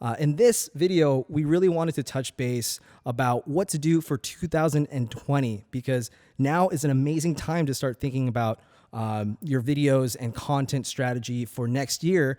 In this video, we really wanted to touch base about what to do for 2020, because now is an amazing time to start thinking about your videos and content strategy for next year.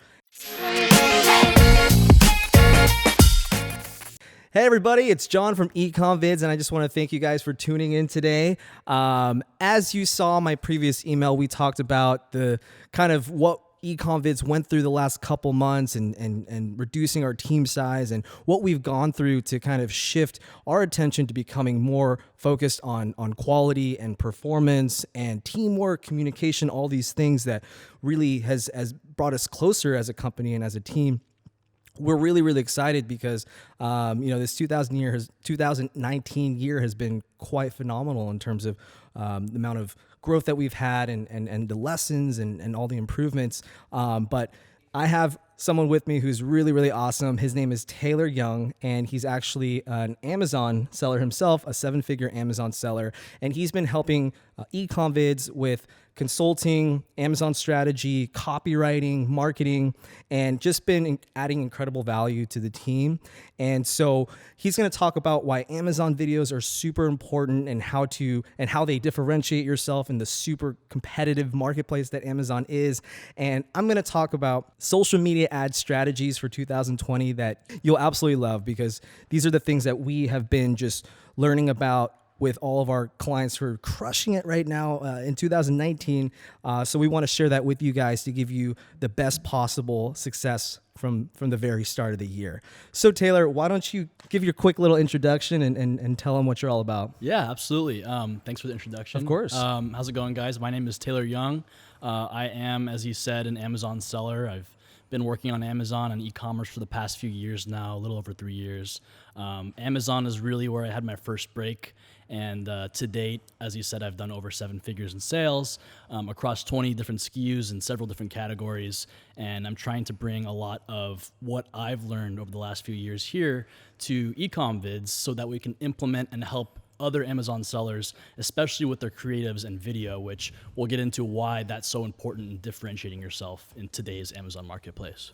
Hey everybody, it's John from EcomVids, and I just want to thank you guys for tuning in today. As you saw in my previous email, we talked about the kind of what EcomVids went through the last couple months and reducing our team size and what we've gone through to kind of shift our attention to becoming more focused on quality and performance and teamwork, communication, all these things that really has brought us closer as a company and as a team. We're really, really excited because, this 2019 year has been quite phenomenal in terms of the amount of growth that we've had and the lessons and all the improvements. But I have someone with me who's really, really awesome. His name is Taylor Young, and he's actually an Amazon seller himself, a 7-figure Amazon seller. And he's been helping EcomVids with consulting, Amazon strategy, copywriting, marketing, and just been adding incredible value to the team. And so he's going to talk about why Amazon videos are super important and how they differentiate yourself in the super competitive marketplace that Amazon is. And I'm going to talk about social media ad strategies for 2020 that you'll absolutely love, because these are the things that we have been just learning about with all of our clients who are crushing it right now in 2019. So we want to share that with you guys to give you the best possible success from the very start of the year. So Taylor, why don't you give your quick little introduction and tell them what you're all about? Yeah, absolutely. Thanks for the introduction. Of course. How's it going, guys? My name is Taylor Young. I am, as you said, an Amazon seller. I've been working on Amazon and e-commerce for the past few years now, a little over 3 years. Amazon is really where I had my first break. And to date, as you said, I've done over 7 figures in sales across 20 different SKUs in several different categories. And I'm trying to bring a lot of what I've learned over the last few years here to EcomVids so that we can implement and help other Amazon sellers, especially with their creatives and video, which we'll get into why that's so important in differentiating yourself in today's Amazon marketplace.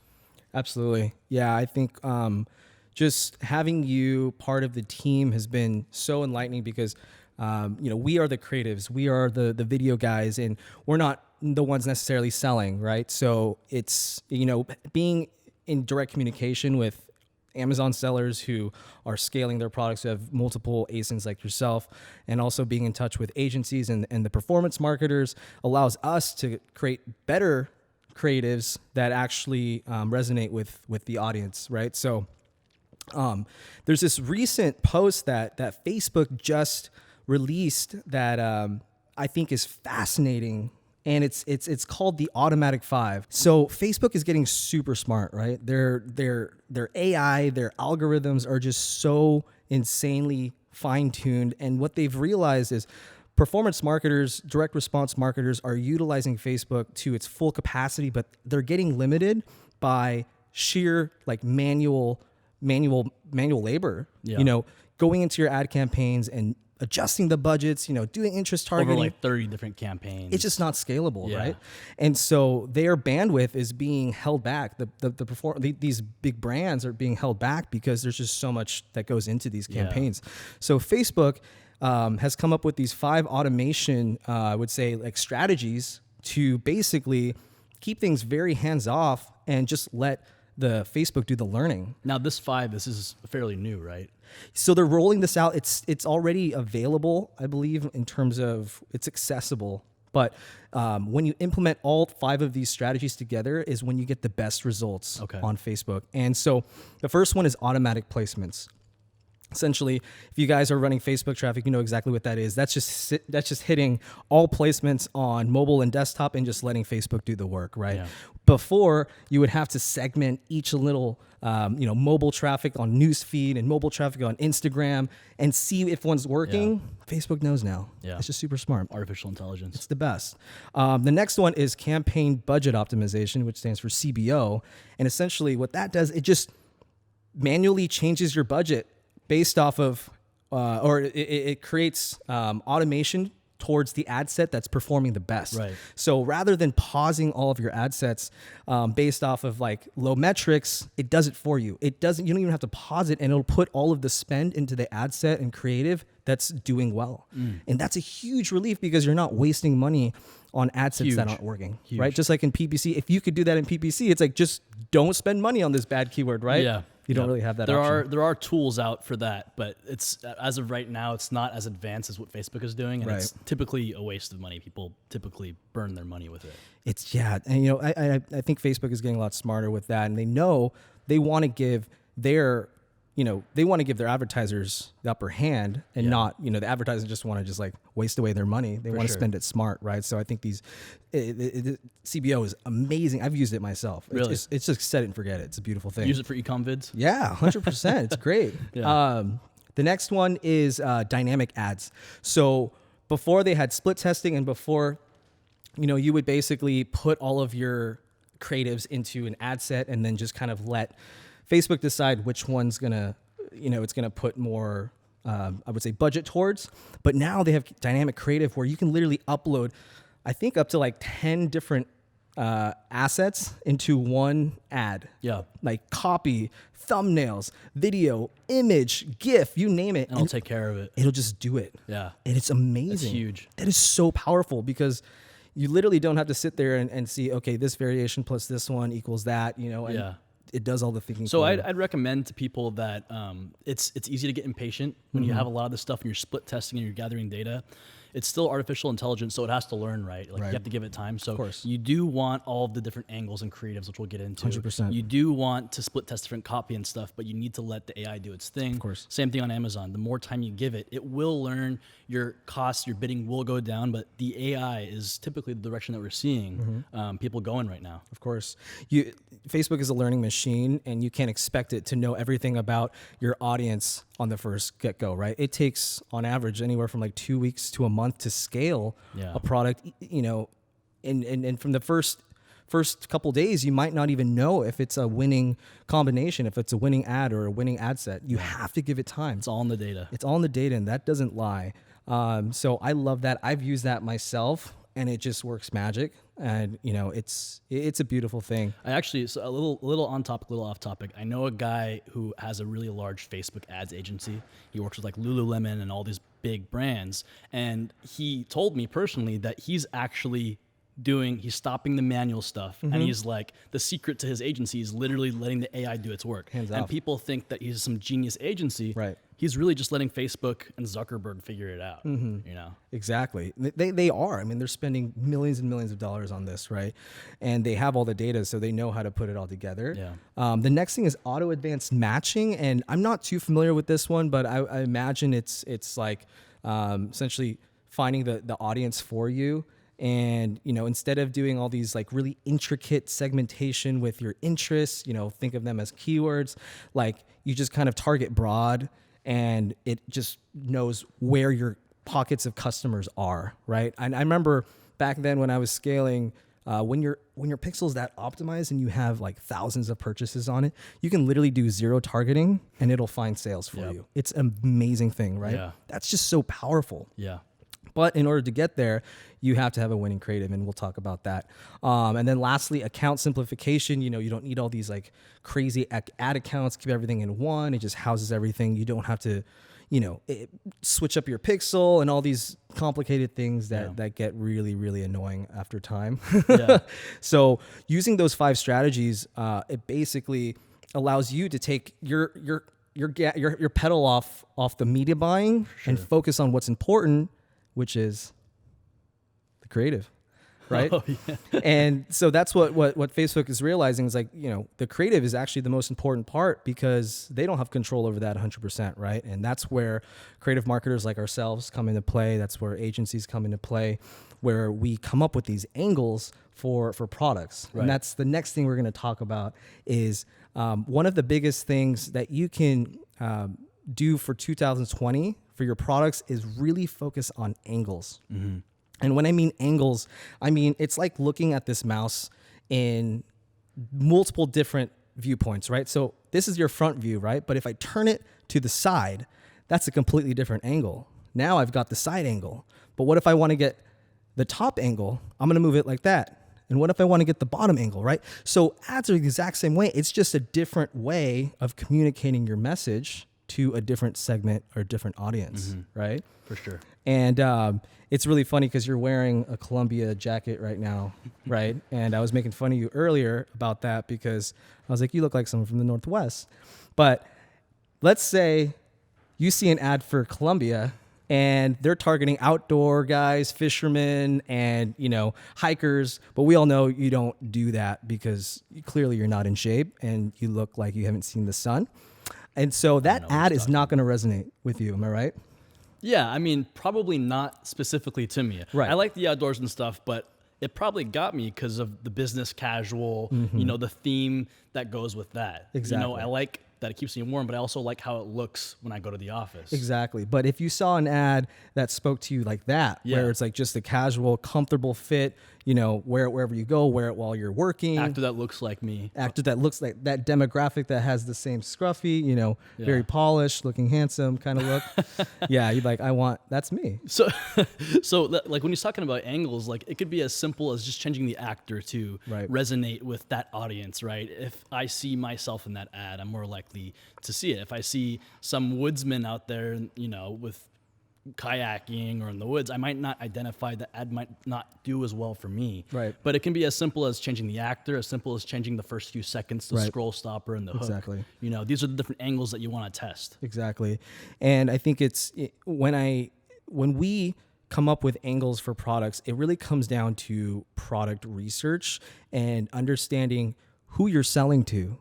Absolutely. Yeah, I think just having you part of the team has been so enlightening because, we are the creatives, we are the video guys, and we're not the ones necessarily selling, right? So it's, being in direct communication with Amazon sellers who are scaling their products, who have multiple ASINs like yourself, and also being in touch with agencies and the performance marketers allows us to create better creatives that actually resonate with the audience, right? So there's this recent post that Facebook just released that I think is fascinating. And it's called the Automatic 5. So Facebook is getting super smart, right? Their AI, their algorithms are just so insanely fine-tuned. And what they've realized is performance marketers, direct response marketers are utilizing Facebook to its full capacity, but they're getting limited by sheer manual labor. Yeah. Going into your ad campaigns and adjusting the budgets, doing interest targeting. Over 30 different campaigns. It's just not scalable, Yeah. right? And so their bandwidth is being held back. These big brands are being held back because there's just so much that goes into these campaigns. Yeah. So Facebook has come up with these 5 automation, I would say, strategies to basically keep things very hands off and just let the Facebook do the learning. Now this is fairly new, right? So they're rolling this out. It's already available, I believe, in terms of it's accessible. But when you implement all 5 of these strategies together is when you get the best results on Facebook. And so the first one is automatic placements. Essentially, if you guys are running Facebook traffic, you know exactly what that is. That's just hitting all placements on mobile and desktop and just letting Facebook do the work, right? Yeah. Before, you would have to segment each little, mobile traffic on newsfeed and mobile traffic on Instagram and see if one's working. Yeah. Facebook knows now. Yeah. It's just super smart. Artificial intelligence. It's the best. The next one is campaign budget optimization, which stands for CBO. And essentially what that does, it just manually changes your budget based off of, it creates automation towards the ad set that's performing the best. Right. So rather than pausing all of your ad sets based off of like low metrics, it does it for you. You don't even have to pause it, and it'll put all of the spend into the ad set and creative that's doing well. And that's a huge relief because you're not wasting money on ad sets that aren't working, right? Just like in PPC, if you could do that in PPC, it's like, just don't spend money on this bad keyword, right? Yeah. You don't really have that option. There are tools out for that, but it's, as of right now, it's not as advanced as what Facebook is doing, and it's typically a waste of money. People typically burn their money with it. And you know, I think Facebook is getting a lot smarter with that, and they know they want to give their advertisers the upper hand, and not, you know, the advertisers just want to just like waste away their money. They want to spend it smart, right? So I think CBO is amazing. I've used it myself. Really? It's just set it and forget it. It's a beautiful thing. Use it for EcomVids? Yeah, 100%. It's great. The next one is dynamic ads. So before they had split testing, and before, you know, you would basically put all of your creatives into an ad set and then just kind of let Facebook decide which one's gonna, you know, it's gonna put more, I would say, budget towards. But now they have dynamic creative where you can literally upload, I think, up to like 10 different assets into one ad. Yeah. Like copy, thumbnails, video, image, GIF, you name it. And it'll take care of it. It'll just do it. Yeah. And it's amazing. It's huge. That is so powerful because you literally don't have to sit there and see, okay, this variation plus this one equals that, you know, and it does all the thinking. So I'd recommend to people that it's easy to get impatient when you have a lot of this stuff and you're split testing and you're gathering data. It's still artificial intelligence, so it has to learn, right? Like you have to give it time. So you do want all of the different angles and creatives, which we'll get into. 100%. You do want to split test different copy and stuff, but you need to let the AI do its thing. Of course. Same thing on Amazon. The more time you give it, it will learn. Your costs, your bidding will go down, but the AI is typically the direction that we're seeing people going right now. Of course. Facebook is a learning machine, and you can't expect it to know everything about your audience on the first get-go, right? It takes, on average, anywhere from like 2 weeks to a month to scale a product, you know, and from the first couple days, you might not even know if it's a winning combination, if it's a winning ad or a winning ad set. You have to give it time. It's all in the data. It's all in the data, and that doesn't lie. So I love that. I've used that myself, and it just works magic. And you know, it's a beautiful thing. I actually, so a little on topic, a little off topic. I know a guy who has a really large Facebook ads agency. He works with like Lululemon and all these big brands. And he told me personally that he's actually he's stopping the manual stuff. And he's like, the secret to his agency is literally letting the AI do its work. Hands and off. people think that he's some genius agency. Right. He's really just letting Facebook and Zuckerberg figure it out, you know? Exactly. They are. I mean, they're spending millions and millions of dollars on this, right? And they have all the data, so they know how to put it all together. Yeah. The next thing is auto advanced matching. And I'm not too familiar with this one, but I imagine it's like essentially finding the audience for you. And, you know, instead of doing all these like really intricate segmentation with your interests, you know, think of them as keywords, like you just kind of target broad, and it just knows where your pockets of customers are, right? And I remember back then when I was scaling, when your pixel's that optimized and you have like thousands of purchases on it, you can literally do zero targeting and it'll find sales for you. It's an amazing thing, right? Yeah. That's just so powerful. Yeah. But in order to get there, you have to have a winning creative, and we'll talk about that. And then lastly, account simplification. You know, you don't need all these like crazy ad accounts. Keep everything in one. It just houses everything. You don't have to, you know, switch up your pixel and all these complicated things that get really, really annoying after time. So using those 5 strategies, it basically allows you to take your pedal off the media buying and focus on what's important, which is the creative, right? Oh, yeah. And so that's what Facebook is realizing is like, you know, the creative is actually the most important part because they don't have control over that 100%, right? And that's where creative marketers like ourselves come into play. That's where agencies come into play, where we come up with these angles for products. Right. And that's the next thing we're going to talk about is one of the biggest things that you can do for 2020 for your products is really focus on angles. And when I mean angles, I mean it's like looking at this mouse in multiple different viewpoints, right? So this is your front view, right? But if I turn it to the side, that's a completely different angle. Now I've got the side angle. But what if I want to get the top angle? I'm going to move it like that. And what if I want to get the bottom angle, right? So ads are the exact same way. It's just a different way of communicating your message to a different segment or different audience, right? For sure. And it's really funny because you're wearing a Columbia jacket right now, right? And I was making fun of you earlier about that because I was like, you look like someone from the Northwest. But let's say you see an ad for Columbia and they're targeting outdoor guys, fishermen, and, you know, hikers. But we all know you don't do that because clearly you're not in shape and you look like you haven't seen the sun. And so that ad is not going to resonate with you. Am I right? Yeah, I mean, probably not specifically to me. Right. I like the outdoors and stuff, but it probably got me because of the business casual, you know, the theme that goes with that. Exactly. You know, I like that it keeps me warm, but I also like how it looks when I go to the office. Exactly. But if you saw an ad that spoke to you like that, where it's like just a casual, comfortable fit, you know, wear it wherever you go, wear it while you're working. Actor that looks like me. Actor that looks like that demographic that has the same scruffy, you know, very polished, looking handsome kind of look. Yeah, you'd like, that's me. So, like when he's talking about angles, like it could be as simple as just changing the actor to resonate with that audience, right? If I see myself in that ad, I'm more likely to see it. If I see some woodsman out there, you know, with kayaking or in the woods, I might not identify, the ad might not do as well for me. Right. But it can be as simple as changing the actor, as simple as changing the first few seconds, the scroll stopper and the hook. Exactly. You know, these are the different angles that you want to test. Exactly. And I think when we come up with angles for products, it really comes down to product research and understanding who you're selling to,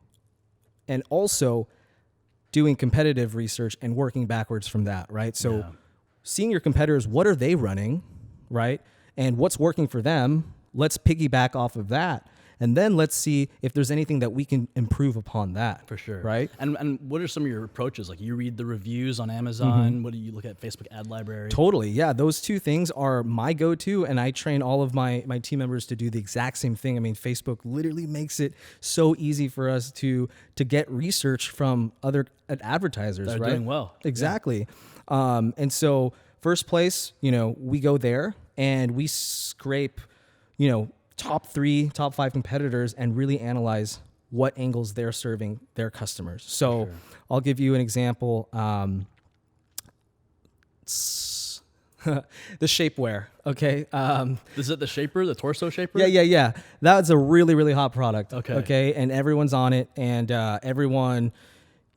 and also doing competitive research and working backwards from that, right? So seeing your competitors, what are they running, right? And what's working for them, let's piggyback off of that. And then let's see if there's anything that we can improve upon that. For sure. Right? And what are some of your approaches? Like you read the reviews on Amazon. What do you look at? Facebook ad library? Totally. Yeah. Those two things are my go-to. And I train all of my team members to do the exact same thing. I mean, Facebook literally makes it so easy for us to get research from other advertisers, That are right? doing well. Exactly. And so first place, you know, we go there and we scrape, you know, top 3, top 5 competitors and really analyze what angles they're serving their customers. So I'll give you an example. The shapewear. Okay. Is it the shaper, the torso shaper? Yeah. That's a really, really hot product. Okay. And everyone's on it, and everyone,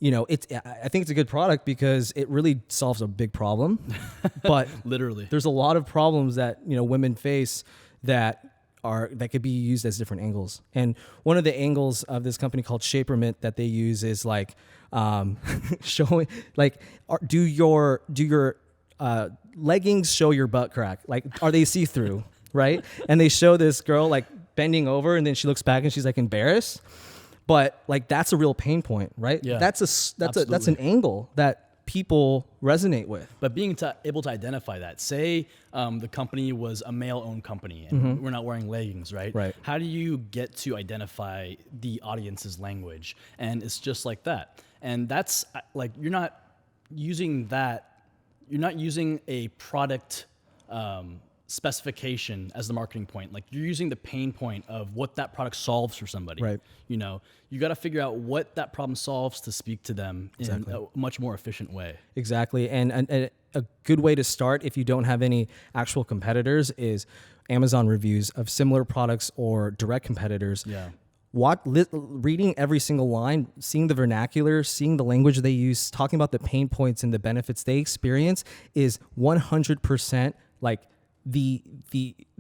you know, I think it's a good product because it really solves a big problem. But Literally. there's a lot of problems that, you know, women face that could be used as different angles. And one of the angles of this company called Shapermint that they use is like showing, like, do your leggings show your butt crack? Like, are they see-through, right? And they show this girl like bending over, and then she looks back and she's like embarrassed. But like that's a real pain point, right? Yeah, that's an angle that people resonate with. But being able to identify that, say the company was a male-owned company and we're not wearing leggings, right? Right. How do you get to identify the audience's language? And it's just like that. And that's like, you're not using a product specification as the marketing point. Like you're using the pain point of what that product solves for somebody. Right. You know, you got to figure out what that problem solves to speak to them in a much more efficient way. Exactly. And a good way to start if you don't have any actual competitors is Amazon reviews of similar products or direct competitors. Yeah. Reading every single line, seeing the vernacular, seeing the language they use, talking about the pain points and the benefits they experience is 100% like the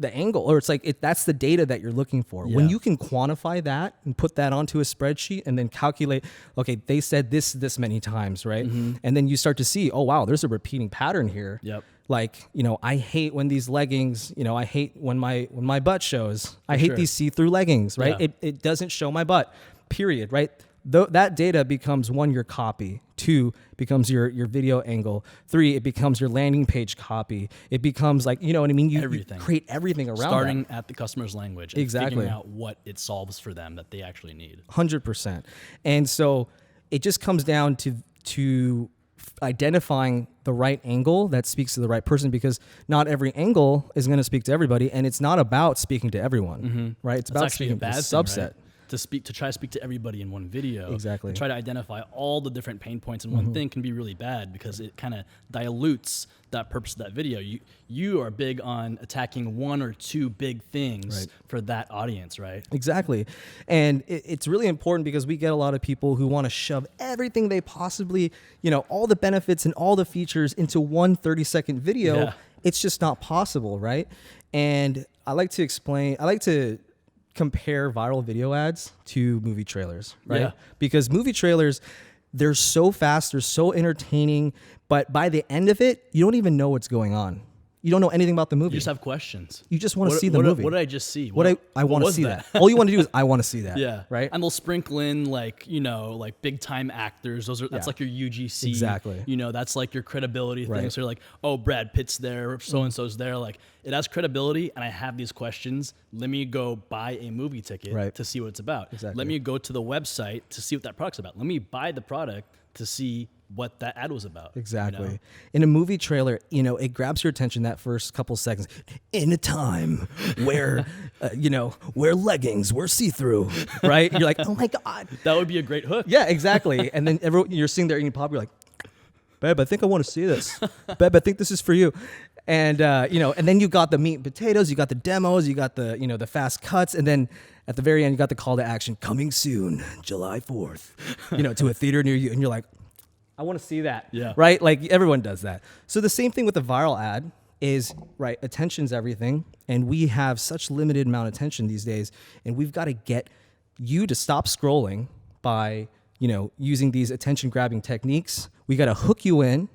angle, or it's like that's the data that you're looking for. Yeah. When you can quantify that and put that onto a spreadsheet and then calculate, okay, they said this many times, right? And then you start to see, oh wow, there's a repeating pattern here. Yep. Like, you know, I hate when these leggings, you know, I hate when my butt shows. I hate these see-through leggings, right? Yeah. It doesn't show my butt, period, right? That data becomes 1, your copy. 2, becomes your video angle. 3, it becomes your landing page copy. It becomes like, you know what I mean? You create everything around starting that. at the customer's language and Exactly. figuring out what it solves for them that they actually need. 100%. And so it just comes down to identifying the right angle that speaks to the right person, because not every angle is going to speak to everybody, and it's not about speaking to everyone, right? It's about actually speaking to a subset. Right? To try to speak to everybody in one video. Exactly. And try to identify all the different pain points in one thing can be really bad, because it kind of dilutes that purpose of that video. You are big on attacking one or two big things for that audience, right? Exactly. And it's really important, because we get a lot of people who want to shove everything they possibly, all the benefits and all the features into one 30-second video. Yeah. It's just not possible, right? And I like to compare viral video ads to movie trailers, right? Yeah. Because movie trailers, they're so fast, they're so entertaining, but by the end of it, you don't even know what's going on. You don't know anything about the movie. You just have questions. You just want to see the movie. What did I just see? I want to see that. All you want to do is I want to see that. Yeah. Right. And they'll sprinkle in like big time actors. That's like your UGC. Exactly. That's like your credibility thing. Right. So you're like, oh, Brad Pitt's there, so and so's there. Like, it has credibility, and I have these questions. Let me go buy a movie ticket to see what it's about. Exactly. Let me go to the website to see what that product's about. Let me buy the product to see what that ad was about. Exactly. In a movie trailer, it grabs your attention that first couple seconds. In a time where, where leggings were see-through, right? You're like, oh my God. That would be a great hook. Yeah, exactly. And then you're sitting there eating pop. You're like, babe, I think I want to see this. Babe, I think this is for you. And, and then you got the meat and potatoes, you got the demos, you got the, the fast cuts. And then at the very end, you got the call to action, coming soon, July 4th, to a theater near you. And you're like, I want to see that. Yeah. Right? Like, everyone does that. So the same thing with the viral ad is, right, attention's everything. And we have such limited amount of attention these days. And we've got to get you to stop scrolling by, using these attention grabbing techniques. We got to hook you in.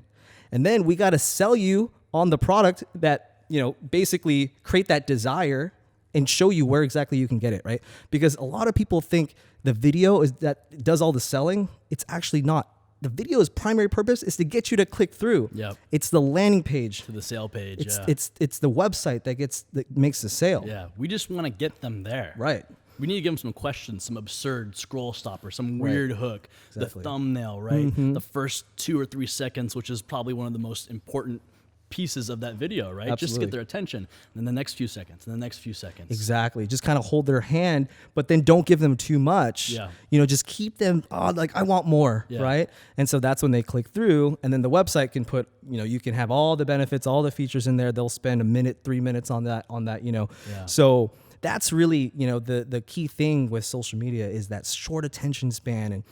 And then we got to sell you on the product that, basically create that desire and show you where exactly you can get it, right? Because a lot of people think the video is that does all the selling. It's actually not. The video's primary purpose is to get you to click through. Yep. It's the landing page. To the sale page. It's the website that makes the sale. Yeah. We just want to get them there. Right. We need to give them some questions, some absurd scroll stopper, some weird hook, Exactly. the thumbnail, right? The first 2 or 3 seconds, which is probably one of the most important pieces of that video, right? Absolutely. Just to get their attention. And then the next few seconds, and the next few seconds. Exactly. Just kind of hold their hand, but then don't give them too much. Yeah. Just keep them, like, I want more, Yeah. right? And so that's when they click through, and then the website can put, you can have all the benefits, all the features in there. They'll spend a minute, 3 minutes on that, Yeah. So that's really, the key thing with social media is that short attention span and,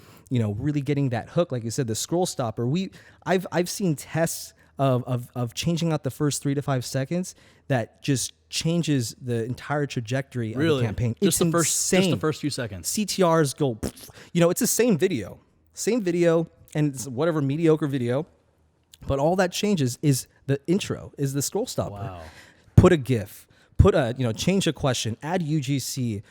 really getting that hook. Like you said, the scroll stopper. I've seen tests of changing out the first 3 to 5 seconds that just changes the entire trajectory of the campaign. Just the first few seconds. CTRs go, it's the same video, and it's whatever mediocre video, but all that changes is the intro, is the scroll stopper. Wow. Put a GIF. Change a question, add UGC,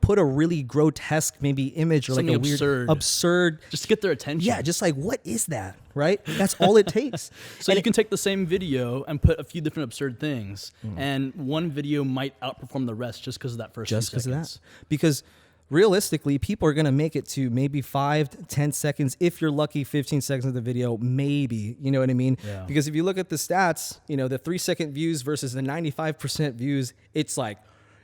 put a really grotesque maybe image or Something like a weird absurd. Just to get their attention. Yeah, just like, what is that, right? That's all it takes. So you can take the same video and put a few different absurd things, and one video might outperform the rest just because of that first few seconds. Just because of that. Because realistically, people are going to make it to maybe 5 to 10 seconds. If you're lucky, 15 seconds of the video, maybe, you know what I mean? Yeah. Because if you look at the stats, the 3-second views versus the 95% views, it's like,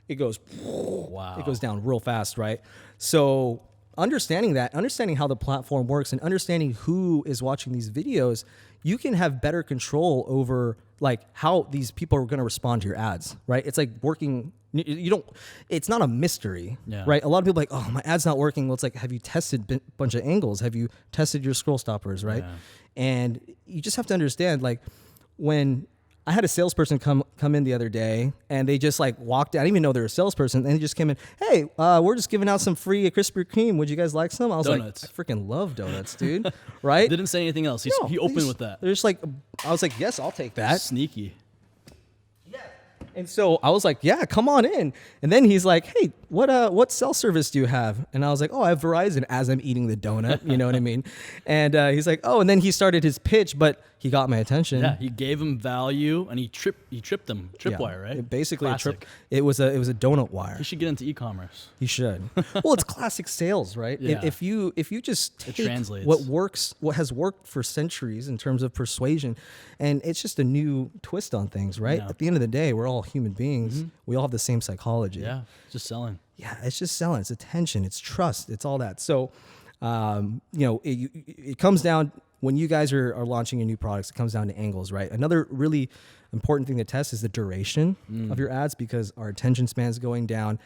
it goes, wow. It goes down real fast, right? So understanding how the platform works and understanding who is watching these videos, you can have better control over like how these people are going to respond to your ads, right? It's like working. It's not a mystery, right? A lot of people are like, oh, my ad's not working. Well, it's like, have you tested a bunch of angles? Have you tested your scroll stoppers, right? Yeah. And you just have to understand, like, when I had a salesperson come in the other day, and they just like walked out. I didn't even know they were a salesperson, and they just came in. Hey, we're just giving out some free Krispy Kreme. Would you guys like some? I was donuts. like, I freaking love donuts, dude. Right? Didn't say anything else. He opened with that. They're just like, I was like, yes, I'll take that. Sneaky. Yeah. And so I was like, yeah, come on in. And then he's like, hey, what cell service do you have? And I was like, oh, I have Verizon, as I'm eating the donut. You know what I mean? And he's like, oh, and then he started his pitch, but he got my attention. Yeah, he gave him value, and he tripped them, tripwire, right? Basically, Classic. it was a donut wire. He should get into e-commerce. He should. Well, it's classic sales, right? Yeah. If you just take translates. what has worked for centuries in terms of persuasion, and it's just a new twist on things, right? Yeah. At the end of the day, we're all human beings. We all have the same psychology. Yeah, just selling. Yeah, it's just selling. It's attention. It's trust. It's all that. So, it comes down when you guys are launching your new products. It comes down to angles, right? Another really important thing to test is the duration of your ads, because our attention span is going down.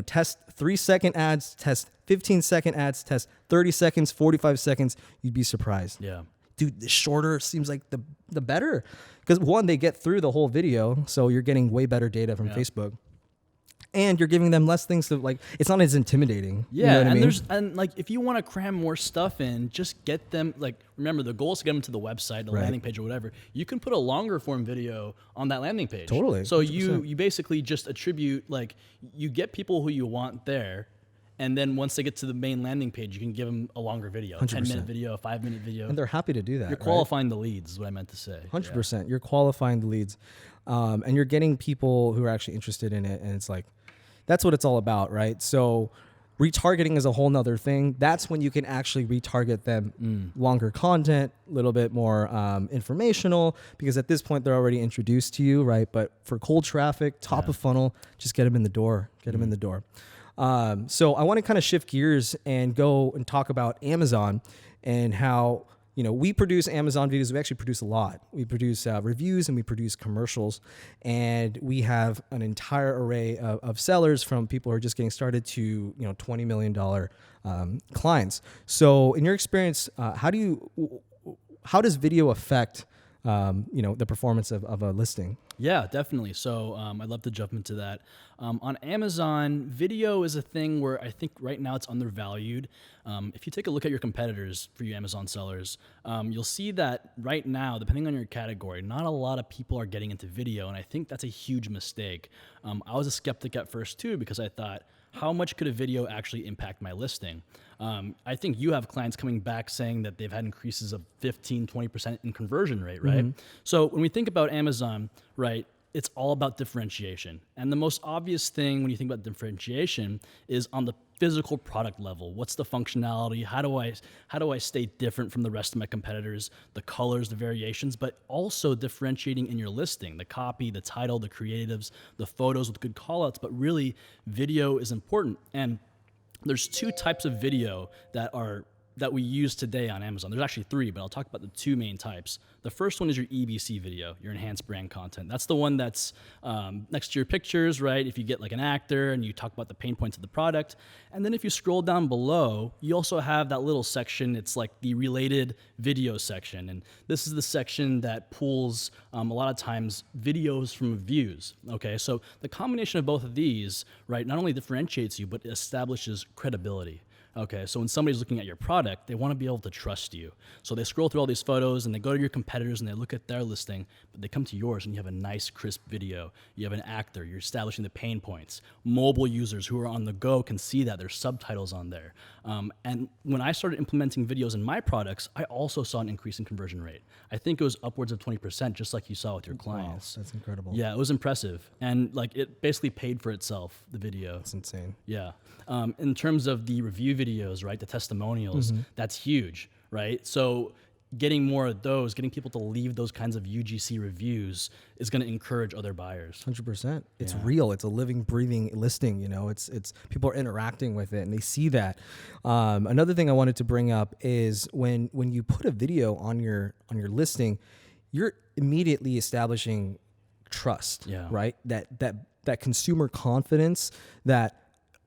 Test 3-second ads, test 15-second ads, test 30 seconds, 45 seconds. You'd be surprised. Yeah. Dude, the shorter seems like the better, because one, they get through the whole video, so you're getting way better data from Facebook. And you're giving them less things to like. It's not as intimidating. Yeah, you know what I mean? and like if you want to cram more stuff in, just get them. Like remember, the goal is to get them to the website, the landing page, or whatever. You can put a longer form video on that landing page. Totally. So 100%. you basically just attribute, like, you get people who you want there, and then once they get to the main landing page, you can give them a longer video, 10-minute video, a 5-minute video. And they're happy to do that. You're qualifying the leads, is what I meant to say. 100%. You're qualifying the leads, and you're getting people who are actually interested in it. And it's like, that's what it's all about, right? So retargeting is a whole nother thing. That's when you can actually retarget them longer content, a little bit more informational, because at this point they're already introduced to you, right? But for cold traffic, top of funnel, just get them in the door. Get them in the door. So I want to kind of shift gears and go and talk about Amazon and how, we produce Amazon videos. We actually produce a lot. We produce reviews and we produce commercials, and we have an entire array of sellers, from people who are just getting started to, $20 million clients. So in your experience, how does video affect the performance of a listing? Yeah, definitely. So I'd love to jump into that. On Amazon, video is a thing where I think right now it's undervalued. If you take a look at your competitors, for you Amazon sellers, you'll see that right now, depending on your category, not a lot of people are getting into video, and I think that's a huge mistake. I was a skeptic at first too, because I thought, how much could a video actually impact my listing? I think you have clients coming back saying that they've had increases of 15, 20% in conversion rate, right? So when we think about Amazon, right, it's all about differentiation. And the most obvious thing when you think about differentiation is on the physical product level. What's the functionality? How do I stay different from the rest of my competitors? The colors, the variations, but also differentiating in your listing, the copy, the title, the creatives, the photos with good callouts. But really, video is important. And there's two types of video that we use today on Amazon. There's actually three, but I'll talk about the two main types. The first one is your EBC video, your enhanced brand content. That's the one that's next to your pictures, right? If you get like an actor and you talk about the pain points of the product. And then if you scroll down below, you also have that little section. It's like the related video section. And this is the section that pulls a lot of times videos from views. Okay, so the combination of both of these, right, not only differentiates you, but establishes credibility. Okay, so when somebody's looking at your product, they want to be able to trust you. So they scroll through all these photos and they go to your competitors and they look at their listing, but they come to yours and you have a nice, crisp video. You have an actor, you're establishing the pain points. Mobile users who are on the go can see that. There's subtitles on there. And when I started implementing videos in my products, I also saw an increase in conversion rate. I think it was upwards of 20%, just like you saw with your clients. Wow, that's incredible. Yeah, it was impressive. And like it basically paid for itself, the video. That's insane. Yeah. In terms of the review videos, right, the testimonials, that's huge, right? So getting more of those, getting people to leave those kinds of UGC reviews is going to encourage other buyers. 100%. It's real. It's a living, breathing listing. It's people are interacting with it and they see that. Another thing I wanted to bring up is when you put a video on your listing, you're immediately establishing trust, right? That consumer confidence that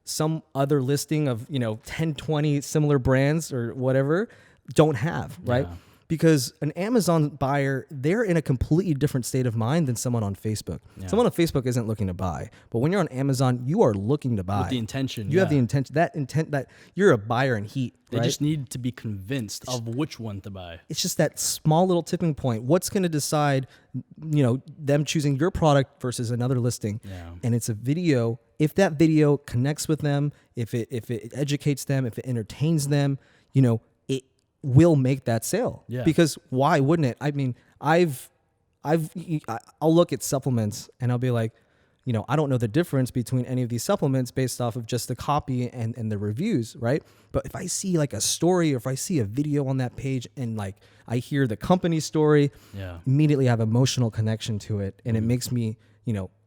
some other listing of 10, 20 similar brands or whatever don't have, right? Yeah. Because an Amazon buyer, they're in a completely different state of mind than someone on Facebook. Yeah. Someone on Facebook isn't looking to buy, but when you're on Amazon, you are looking to buy. With the intention. You have the intention, that you're a buyer in heat. They right? just need to be convinced of which one to buy. It's just that small little tipping point. What's going to decide, them choosing your product versus another listing? Yeah. And it's a video if that video connects with them, if it educates them, if it entertains them, it will make that sale. Yeah. Because why wouldn't it? I mean, I'll look at supplements and I'll be like, I don't know the difference between any of these supplements based off of just the copy and the reviews, right? But if I see like a story or if I see a video on that page and like I hear the company story, immediately I have emotional connection to it, and it makes me,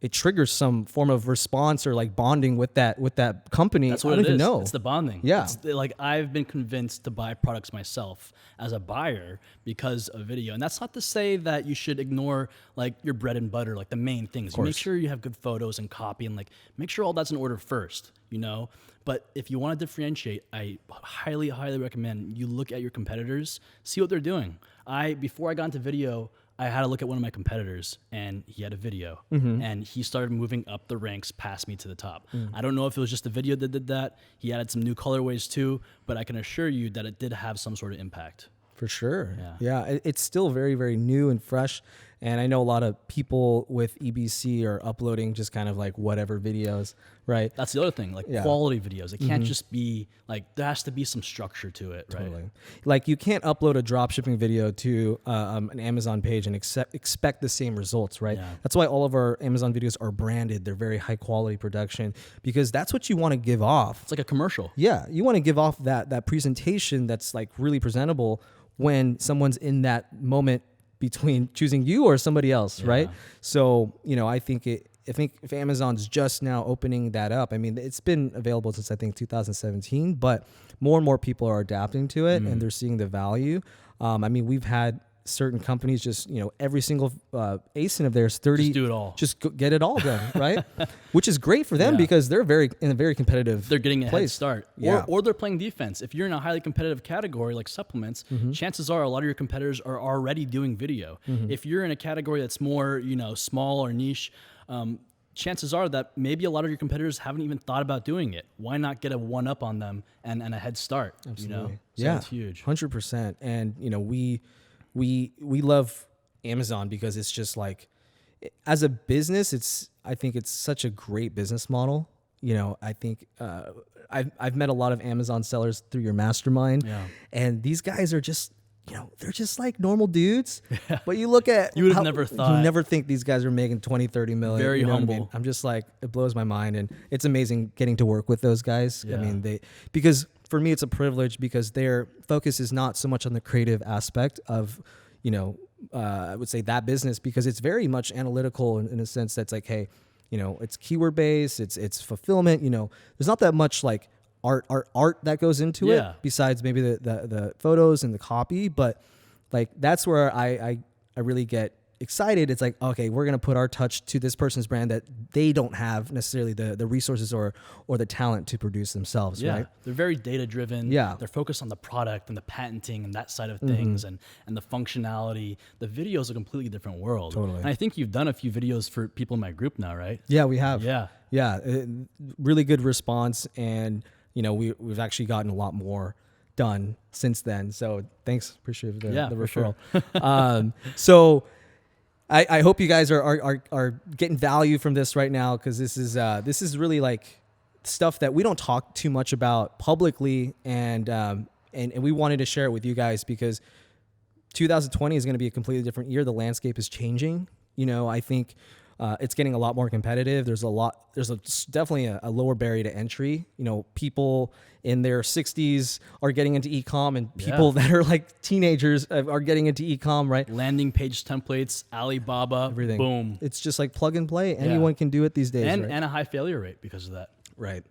it triggers some form of response or like bonding with that company. That's what I don't it even is. know. It's the bonding. Yeah. It's like I've been convinced to buy products myself as a buyer because of video. And that's not to say that you should ignore like your bread and butter, like the main things. You make sure you have good photos and copy, and like make sure all that's in order first, But if you want to differentiate, I highly, highly recommend you look at your competitors, see what they're doing. Before I got into video, I had to look at one of my competitors, and he had a video, and he started moving up the ranks past me to the top. I don't know if it was just the video that did that. He added some new colorways too, but I can assure you that it did have some sort of impact. For sure. Yeah. It's still very, very new and fresh. And I know a lot of people with EBC are uploading just kind of like whatever videos, right? That's the other thing, like quality videos. It can't just be like, there has to be some structure to it, right? Totally. Like you can't upload a drop shipping video to an Amazon page and expect the same results, right? Yeah. That's why all of our Amazon videos are branded. They're very high quality production because that's what you want to give off. It's like a commercial. Yeah. You want to give off that presentation that's like really presentable when someone's in that moment between choosing you or somebody else, right? So, I think if Amazon's just now opening that up, I mean, it's been available since I think 2017, but more and more people are adapting to it and they're seeing the value. I mean, we've had certain companies just, every single ASIN of theirs, 30, Just do it all. just get it all done, right? Which is great for them because they're in a very competitive They're getting a place. head start. Or they're playing defense. If you're in a highly competitive category like supplements, chances are a lot of your competitors are already doing video. If you're in a category that's more, small or niche, chances are that maybe a lot of your competitors haven't even thought about doing it. Why not get a one-up on them and a head start? Absolutely. So it's huge. 100%. And, we love Amazon because it's just like, as a business, I think it's such a great business model. I think I've met a lot of Amazon sellers through your mastermind, and these guys are just, they're just like normal dudes. But you look at You would have never thought. You never think these guys are making 20, 30 million. Very what I humble. mean? I'm just like, it blows my mind, and it's amazing getting to work with those guys. I Yeah. mean, because for me it's a privilege because their focus is not so much on the creative aspect of, I would say that business, because it's very much analytical in a sense that's like, hey, it's keyword based, it's fulfillment, there's not that much like art that goes into it besides maybe the photos and the copy, but like that's where I really get excited. It's like, okay, we're gonna put our touch to this person's brand that they don't have necessarily the resources or the talent to produce themselves, right? They're very data driven. Yeah. They're focused on the product and the patenting and that side of things and the functionality. The video is a completely different world. Totally. And I think you've done a few videos for people in my group now, right? Yeah, we have. Yeah. Really good response, and we've actually gotten a lot more done since then. So thanks, appreciate the for referral. So I hope you guys are getting value from this right now, because this is really like stuff that we don't talk too much about publicly, and we wanted to share it with you guys because 2020 is going to be a completely different year. The landscape is changing. I think it's getting a lot more competitive. There's definitely a lower barrier to entry. People in their 60s are getting into e-com, and people that are like teenagers are getting into e-com, right? Landing page templates, Alibaba, Everything. Boom. It's just like plug and play. Anyone can do it these days, right? And a high failure rate because of that. Right.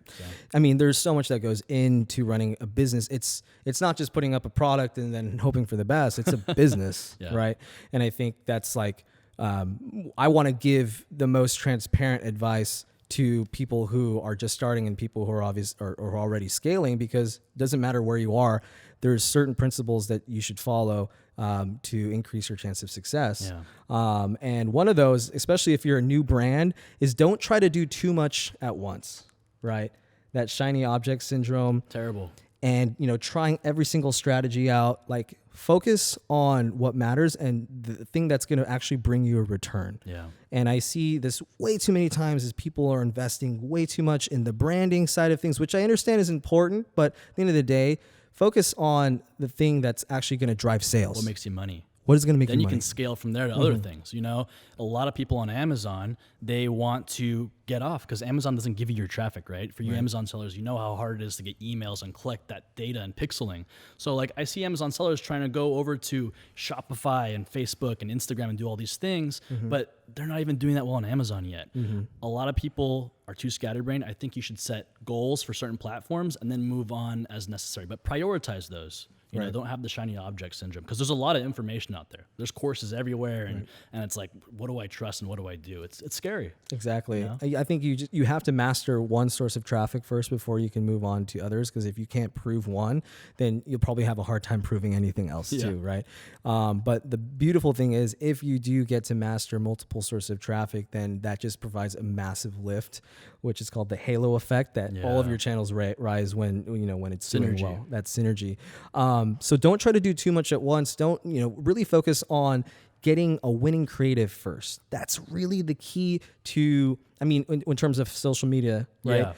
I mean, there's so much that goes into running a business. It's not just putting up a product and then hoping for the best. It's a business, right? And I think that's like, I want to give the most transparent advice to people who are just starting and people who are are already scaling, because it doesn't matter where you are. There's certain principles that you should follow to increase your chance of success. And one of those, especially if you're a new brand, is don't try to do too much at once, right? That shiny object syndrome. Terrible. and trying every single strategy out. Like, focus on what matters and the thing that's going to actually bring you a return. Yeah. And I see this way too many times as people are investing way too much in the branding side of things, which I understand is important, but at the end of the day, focus on the thing that's actually going to drive sales. What makes you money? What is going to make Then you you money? can scale from there to other things. A lot of people on Amazon, they want to get off because Amazon doesn't give you your traffic, right? For you Amazon sellers, you know how hard it is to get emails and collect that data and pixeling. So like I see Amazon sellers trying to go over to Shopify and Facebook and Instagram and do all these things, but they're not even doing that well on Amazon yet. A lot of people are too scatterbrained. I think you should set goals for certain platforms and then move on as necessary, but prioritize those. Don't have the shiny object syndrome because there's a lot of information out there. There's courses everywhere, and it's like, what do I trust and what do I do? It's scary. Exactly. I think you have to master one source of traffic first before you can move on to others. Because if you can't prove one, then you'll probably have a hard time proving anything else too, right? But the beautiful thing is, if you do get to master multiple sources of traffic, then that just provides a massive lift, which is called the halo effect. That all of your channels rise when it's doing Synergy. well. That's synergy. So don't try to do too much at once. Don't, really focus on getting a winning creative first. That's really the key to, in terms of social media, right?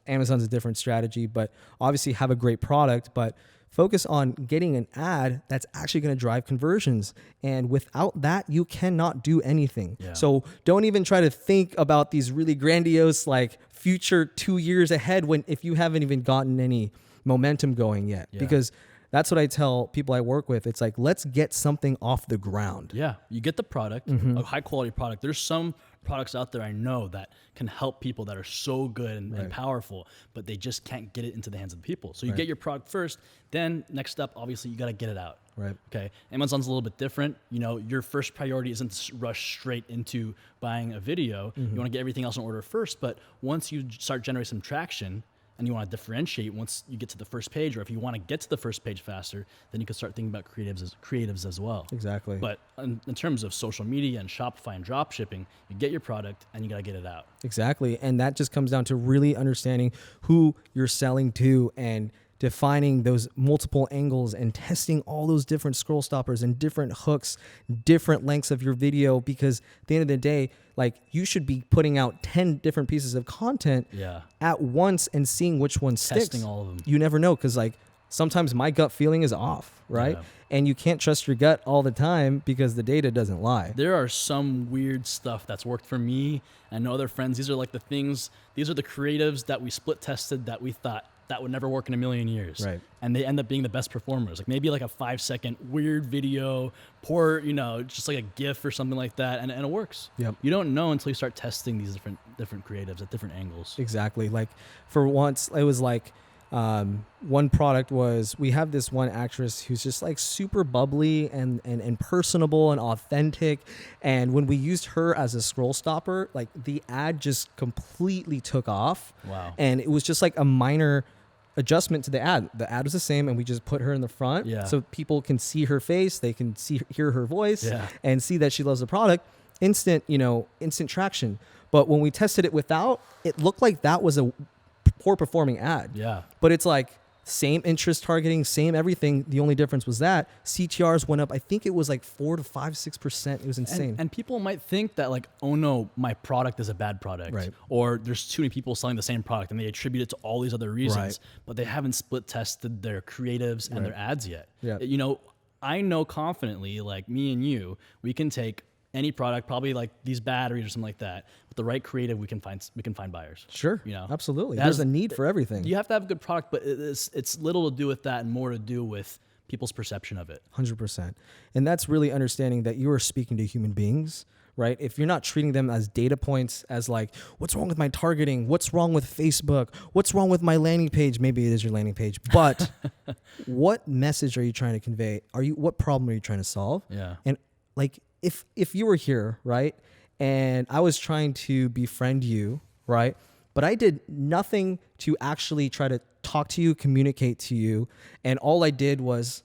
Amazon's a different strategy, but obviously have a great product, but focus on getting an ad that's actually going to drive conversions. And without that, you cannot do anything. Yeah. So don't even try to think about these really grandiose, like future 2 years ahead if you haven't even gotten any momentum going yet, because that's what I tell people I work with. It's like, let's get something off the ground. Yeah, you get the product, a high quality product. There's some products out there I know that can help people that are so good and powerful, but they just can't get it into the hands of the people. So you get your product first, then next up, obviously you got to get it out. Right. Okay. Amazon's a little bit different. Your first priority isn't to rush straight into buying a video. You want to get everything else in order first, but once you start generating some traction, and you want to differentiate once you get to the first page, or if you want to get to the first page faster, then you can start thinking about creatives as well. Exactly. But in terms of social media and Shopify and drop shipping, you get your product and you got to get it out. Exactly. And that just comes down to really understanding who you're selling to and defining those multiple angles and testing all those different scroll stoppers and different hooks, different lengths of your video, because at the end of the day, like, you should be putting out 10 different pieces of content at once and seeing which one sticks. Testing all of them. You never know, because like sometimes my gut feeling is off, right? Yeah. And you can't trust your gut all the time because the data doesn't lie. There are some weird stuff that's worked for me and other friends. These are like the creatives that we split tested that we thought that would never work in a million years. Right. And they end up being the best performers. Like maybe like a 5-second weird video, poor, just like a GIF or something like that. And it works. Yep. You don't know until you start testing these different creatives at different angles. Exactly. Like for once, it was like, one product was, we have this one actress who's just like super bubbly and personable and authentic. And when we used her as a scroll stopper, like the ad just completely took off. Wow. And it was just like a minor adjustment to the ad. The ad was the same, and we just put her in the front so people can see her face, they can hear her voice and see that she loves the product. Instant traction. But when we tested it without, it looked like that was a poor performing ad. Yeah. But it's like same interest targeting, same everything. The only difference was that CTRs went up. I think it was like 4 to 5, 6%. It was insane. And people might think that like, oh no, my product is a bad product. Right. Or there's too many people selling the same product and they attribute it to all these other reasons, but they haven't split tested their creatives and their ads yet. Yeah. I know confidently, like me and you, we can take any product, probably like these batteries or something like that, with the right creative, we can find buyers. Sure, absolutely. There's a need for everything. You have to have a good product, but it's little to do with that and more to do with people's perception of it. 100%. And that's really understanding that you are speaking to human beings, right? If you're not treating them as data points, as like, what's wrong with my targeting? What's wrong with Facebook? What's wrong with my landing page? Maybe it is your landing page, but what message are you trying to convey? What problem are you trying to solve? Yeah. And like, if you were here, right, and I was trying to befriend you, right, but I did nothing to actually try to talk to you, communicate to you, and all I did was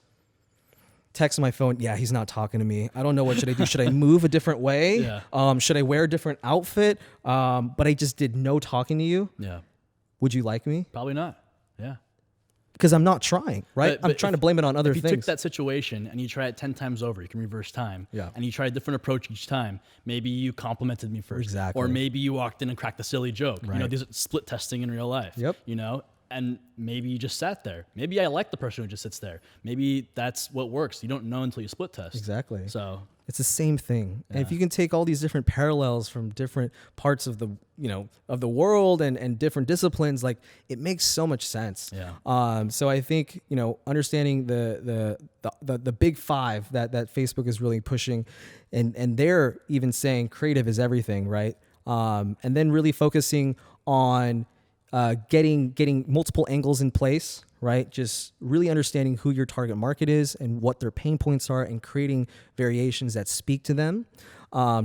text my phone, yeah, he's not talking to me. I don't know, what should I do? Should I move a different way? Yeah. Should I wear a different outfit? But I just did no talking to you. Yeah. Would you like me? Probably not. Yeah. because I'm not trying, right? But I'm trying to blame it on other if you things. took that situation and you try it 10 times over, you can reverse time. Yeah. And you try a different approach each time. Maybe you complimented me first. Exactly. Or maybe you walked in and cracked a silly joke. You know, Right. these are split testing in real life. Yep. You know, and maybe you just sat there. Maybe I like the person who just sits there. Maybe that's what works. You don't know until you split test. Exactly. So It's the same thing. And if you can take all these different parallels from different parts of the, of the world and different disciplines, like it makes so much sense. Yeah. So I think, understanding the big five that Facebook is really pushing, and they're even saying creative is everything, right? And then really focusing on getting multiple angles in place, right? Just really understanding who your target market is and what their pain points are, and creating variations that speak to them,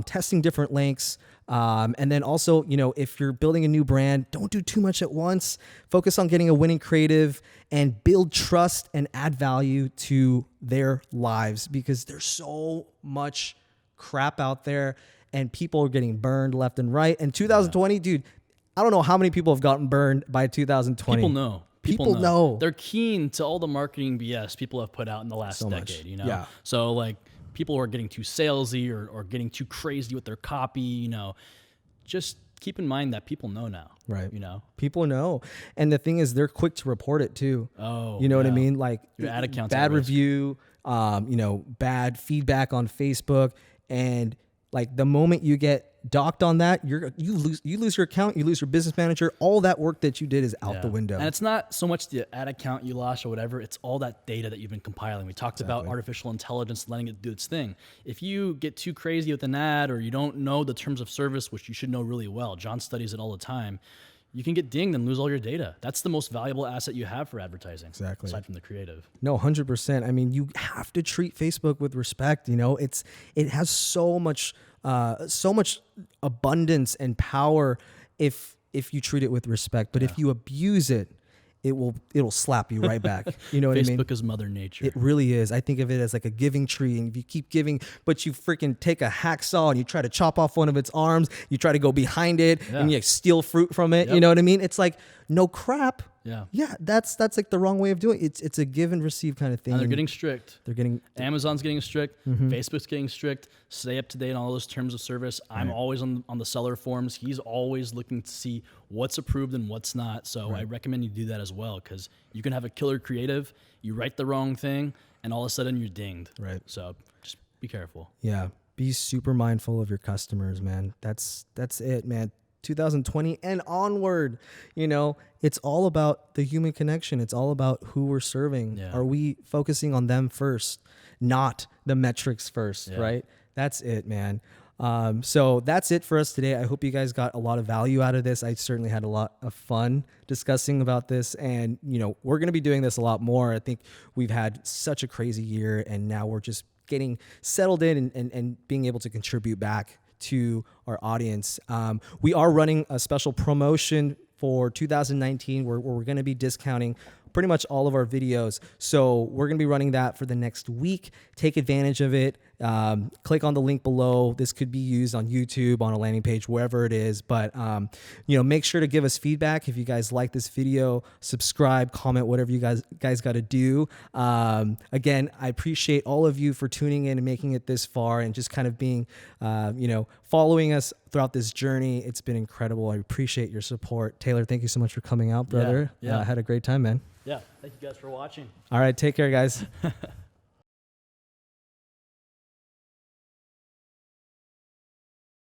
testing different links. And then also, if you're building a new brand, don't do too much at once. Focus on getting a winning creative and build trust and add value to their lives, because there's so much crap out there and people are getting burned left and right. And 2020, dude, I don't know how many people have gotten burned by 2020. People know. People know. They're keen to all the marketing BS people have put out in the last decade, Yeah. So like people who are getting too salesy or getting too crazy with their copy, just keep in mind that people know now. Right. You know? People know. And the thing is, they're quick to report it too. Oh, you know what I yeah. mean? Like Your ad account's bad at risk. review, bad feedback on Facebook. And like the moment you get docked on that, you lose your account, you lose your business manager. All that work that you did is out the window. And it's not so much the ad account you lost or whatever, it's all that data that you've been compiling. We talked about artificial intelligence, letting it do its thing. If you get too crazy with an ad, or you don't know the terms of service, which you should know really well, John studies it all the time, you can get dinged and lose all your data. That's the most valuable asset you have for advertising. Exactly. Aside from the creative. No, 100%. I mean, you have to treat Facebook with respect. It has so much abundance and power if you treat it with respect. But if you abuse it, it'll slap you right back. You know what I mean? Facebook is Mother Nature. It really is. I think of it as like a giving tree, and if you keep giving, but you freaking take a hacksaw and you try to chop off one of its arms, you try to go behind it and you steal fruit from it. You know what I mean? It's like, no crap. Yeah, that's like the wrong way of doing it. It's a give and receive kind of thing. And they're getting strict. Amazon's getting strict. Facebook's getting strict. Stay up to date on all those terms of service. I'm always on the seller forums. He's always looking to see what's approved and what's not. So I recommend you do that as well, because you can have a killer creative, you write the wrong thing, and all of a sudden you're dinged. Right. So just be careful. Yeah. Be super mindful of your customers, man. That's it, man. 2020 and onward, it's all about the human connection. It's all about who we're serving. Yeah. Are we focusing on them first, not the metrics first, right? That's it, man. So that's it for us today. I hope you guys got a lot of value out of this. I certainly had a lot of fun discussing about this, and we're going to be doing this a lot more. I think we've had such a crazy year, and now we're just getting settled in and being able to contribute back to our audience. We are running a special promotion for 2019 where we're going to be discounting pretty much all of our videos. So we're going to be running that for the next week. Take advantage of it. Click on the link below. This could be used on YouTube, on a landing page, wherever it is. But, make sure to give us feedback. If you guys like this video, subscribe, comment, whatever you guys got to do. Again, I appreciate all of you for tuning in and making it this far, and just kind of being, following us throughout this journey. It's been incredible. I appreciate your support. Taylor, thank you so much for coming out, brother. Yeah. I had a great time, man. Yeah. Thank you guys for watching. All right. Take care, guys.